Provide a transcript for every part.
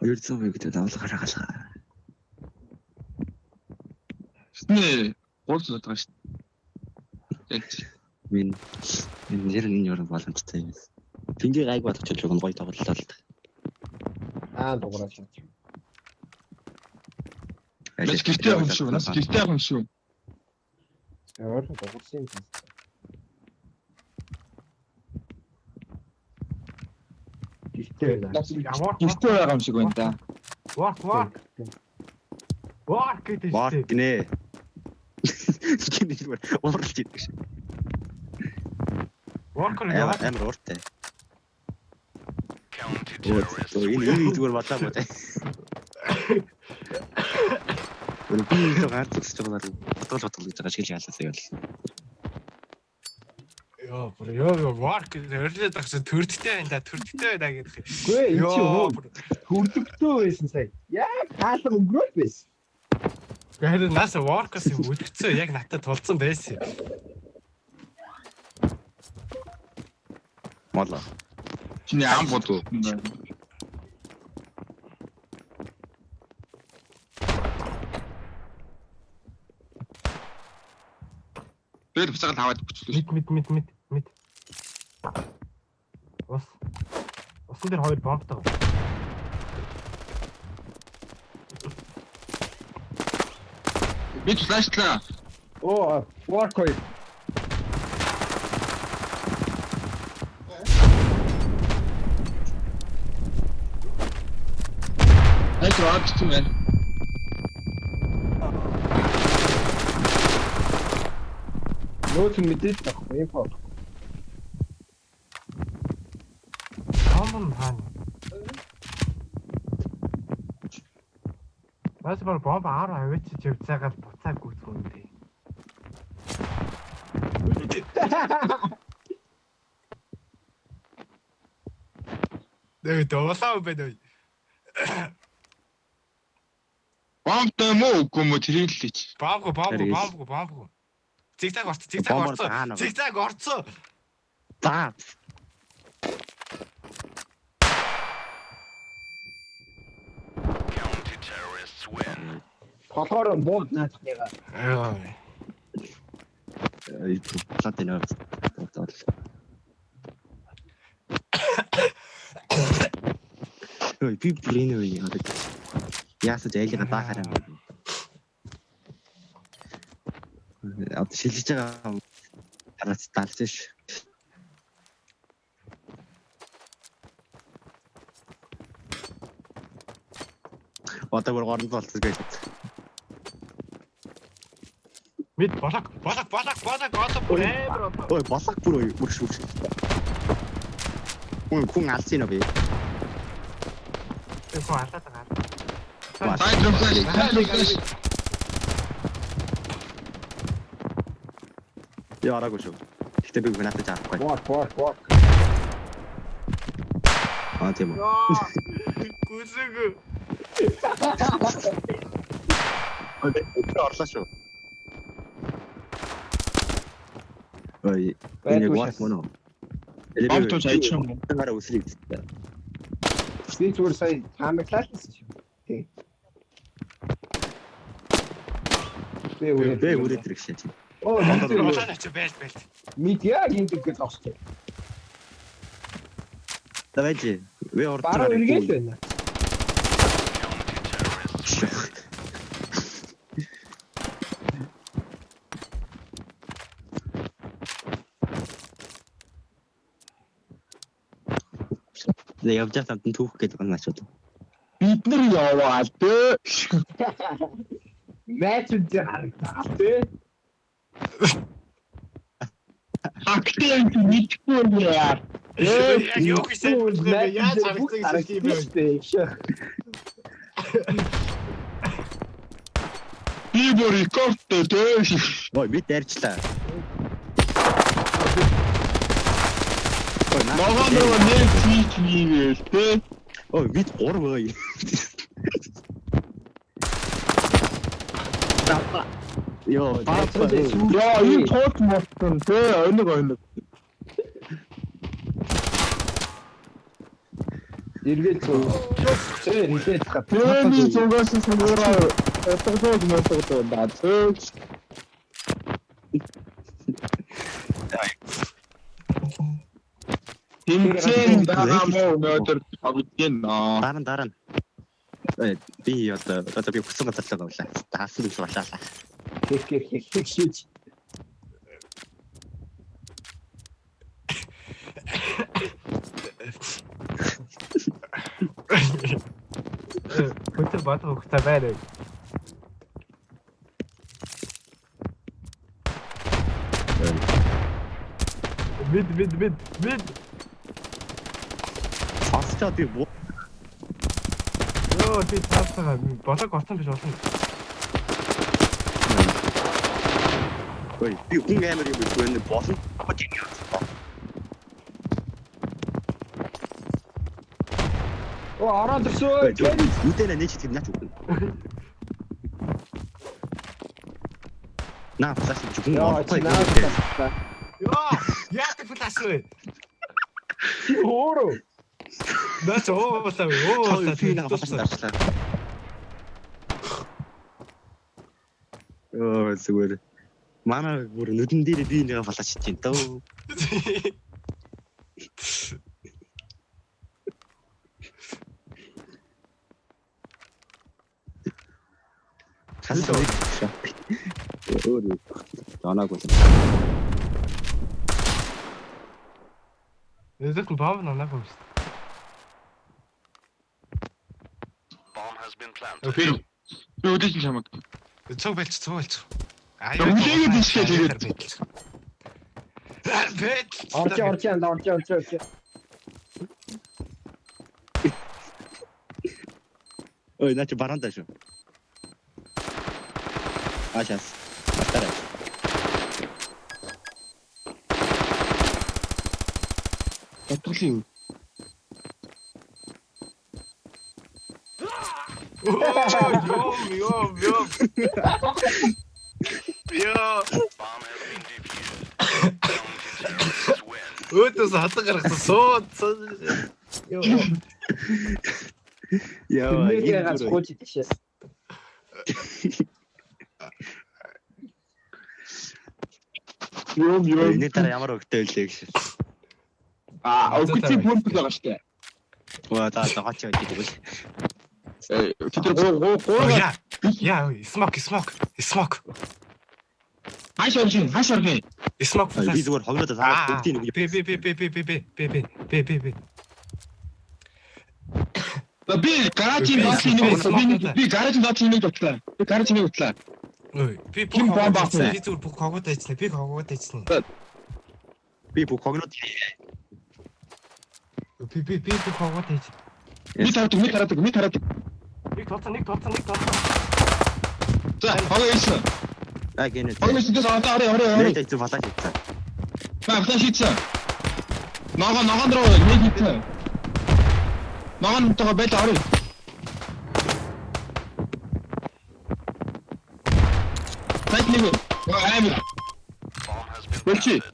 200 гэдэг давлага гаргалгаа. Шүтнэ гол байгаа шүү дээ. Min нэр нь юу боломжтой юм. Пинги гайг болгочихж байгаа гоё тоглолтоо л. Дугаарч. Нас гэртээ авах шүү. Нас гэртээ авах шүү. Яар дугаарсан юм. Гэртээ байгаа юм шиг байна да. Work гэдэг Work гинэ. Чиний ууралж идэг шиг. Work амар ууртай. Энэ зүгээр батлаа бод. Би энэ гарч ирж байгаа бодол гэж байгаа шиг яалаасаа ял. Ёо, work өрлөөд багш төрдөгтэй байна да, төрдөгтэй байна гэдэг. Үгүй ээ, энэ чи төрдөгтэй байсан сая. Яг хаалга өнгөрөөд байсан. Гэхдээ нааса work-ос үлдгэцээ яг надад тулцсан байсан. Мала. Чиний ам бодоо. Тэр буцаад хаваад өгчлөө. Мэд. Усан дээр хоёр бомбтой байна. Би флашлаа. Оо, work ой. Айтраач тийм байна. Нөөц мэдээж тахгүй юм фото. Аман хаана. Бас бол бомб аараа авчиж явцаагаад буцааг гүйцгэн дээ. Нэ доосаа бэдэй. Бомбтой муу үгүй мө тэрийг л хийж. Бомб. Зигзаг орцсон. За. Толгоор бууд наадах яга. Плат энэ бодол. Ой, би бүрийн үе яадаг. Яасаж айлга даахаар юм. Одоо шилжиж байгаа хараас талж ш. Одоо бүр горонд болцсон гэж. Мэд балак одоо бүр. Ой, балак бүр шүү. Ой, хүн алсын нэ би. Тэр хүн алаад байгаа. Яараагүй шүү. Гэтэ би гэнэтэй жаахгүй. Work. Тийм үү. Гүсэг. Орлоо шүү. Ой, энэ work моно. Бомб тооч юм уу? Таараа үсрийг гэдэг. Би зүгээр сая хамааглалсан шүү. Тий. Би үрээд ирэх шээ. Оо, Болооч байл. Медиа гиндэг гэж авсан. Давайте. Ви орж Бараа үргээл байна. Явж байгаа хамт түүх гэдэг юм ачаад. Бид нар яваад дээ. Матч дээр харагдаа тий. Актив мэдгүй юм яа. Юу гэсэн бэ? Яаж харагдаж юм бэ? Би бүр рекордтэй дээ. Ой, бид ярьчлаа. Ногоон нэг фич хийгээл дээ. Ой, бид 3 бай. Йоо, энэ тот мостон дээ. Ойног. Эргээд зөө. Эргээд хат. Тэний цугаас сумураа отогдоод мотогдоод даа. Тэмцээн байгаа мó өнөөдөр тоглоно. Дараа. Би одоо би хүссэн газар л явлаа. Таасан юм шиг боллаа. Хэх шийж. Хөтөр батг ухтаа байна. Мид. Асчаа би боо. Йоо би таасаа болог орсон биш болно. Ой, би хүн амар юм байна болно. Оо ороод ирсөө. Үдэнэ нэг чиг наач үгүй. Наа флаш чи хүн ортой. Йоо яа флаш вэ? Оороо. Наач оолаа. Би наа флаш дарчлаа. Зүгээр. Манай бүр нүдэн дээр би нэг флаш чинь дөө. Хасаа. Өөр танаагүй. Эзэк баав нанаагүй. Тэр өдөж чамаг. Цог байлц. Үлээгээд ишээ тэгээд. Орч. Ой, наач баранда шүү. Сейчас. Постараюсь. Батглын. Йом. Өтөс хатан гаргасан сууд. Яа, Яагаад скотч тийшээс. Ём. энэ дараа ямар өгтэй үлээ гэж. Огти помп байгаа штэ. Оо та гооч явж идэг. Тэр гоо. Яа, смок. Хаш орчин. Смок Би флаш. зүгээр хогноод таа бүгдийг нэг. Би. Би гаражийн доотлын нэг ботлаа. Ой, би Ким бомб авсан? би зүгээр бүх хогоод ажиллана. Би бүх хогноод Би бүх хогоод ажиллана. Ми тарадаг. Нэг тоцсон. За, хогоо ийсэн. гэнэ. Хогоо ийсэн дэс одоо орой. Нэг зүйл флаш хийсэн. Флаш хийсэн. Ногоон руу нэг хийсэн. Ногоонтойгоо байл орой. Тайник. Амир. Болчих.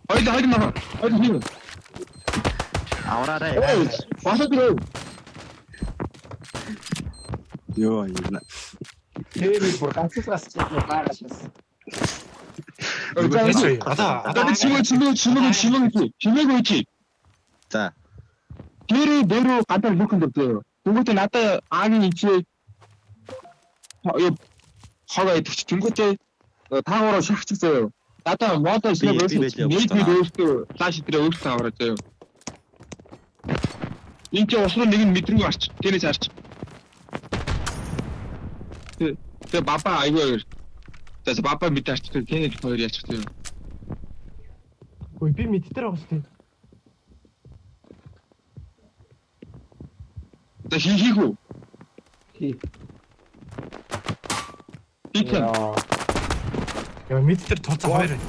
Хойд ногоон. Авраарай. Басаад ирээ. Ёо, юм. Тэр бүр ганцаас чигнээ Одоо чимээг үчи. За. Тэр дөрөв гадар бүхэн дэвлээ. Тэнгүүтээ надад аагийн ичээ хаваа идвч тэнгүүтээ таагаараа шахчих заяа. Надад мод иснэ байсан. Нийт өөртөө флаш дээр өөртөө аваад заяа. Энд чи усруу нэг нь мэдрэг арч. Тэнэс арч. Тэ баба айгүй. Тэс баба мэд арч. Тэнэс хоёр ялчих заяа. Ой, би мэдтер байгаа шүү дээ. Тэ хийхүү. Яа, мэдтер тооцоо хоёр байна.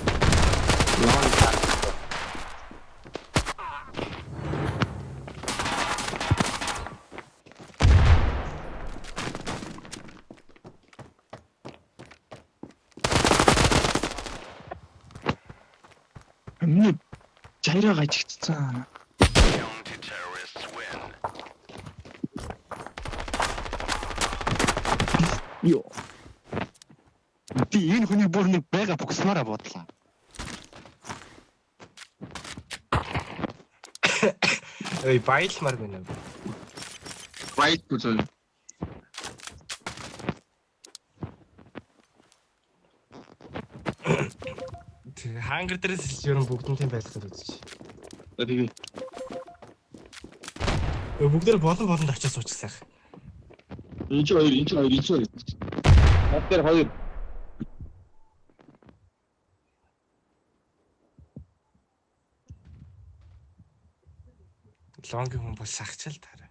Амны жайраа гажигдсан. Йоо. Би энэ хүний бүр нэг бага боксмараа бодлаа. Ой баялмаар байна. Right үзээ. Хангар дээрээс ер нь бүгднтэй байлгахад үзэж. Тэгээ. Бүгдээр болон очиж суучих сайх. Энд чинь хоёр. Хат дээр хоёр. Лонгийн хүн бол сахчаал таараа.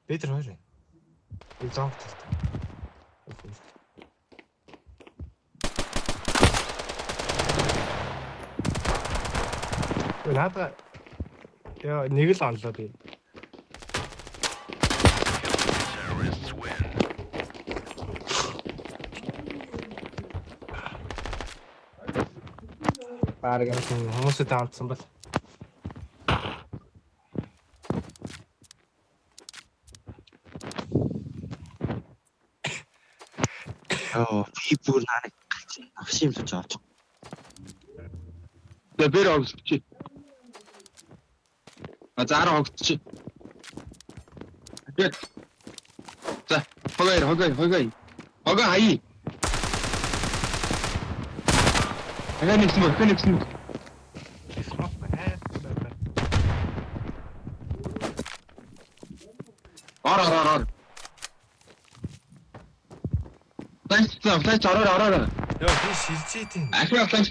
Бэтэр хоёр. Би зонг талтай. Надаа яа нэг л онлоо би. Бараг Хүмүүсээ даанцсан бол. Оо, би бүр нарыг авшимлж авч. Тэгээ бэр огсчих. Заараа огсчих. Тэгээд. За, хогой. Хогой хай. Феникс. Ара. Флэш ороо. Яа би шилжээд байна. Ахиа флэш.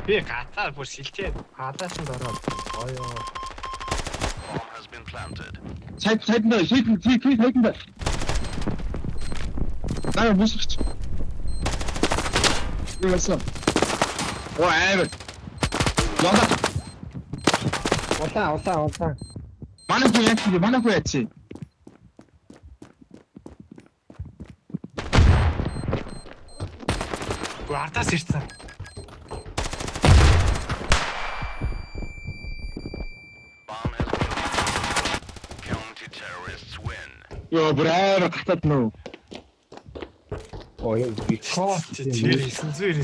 Би гатаар бүр шилжээд хаалаасанд ороод. Оёо. Сайдна. Наа бусч. Яасан. Оо аавь. улаан. Манайгүй яач. Гуардаас ирсэн. Йоо брэвэр гатад нөө. Ой, би коо. Тэр 900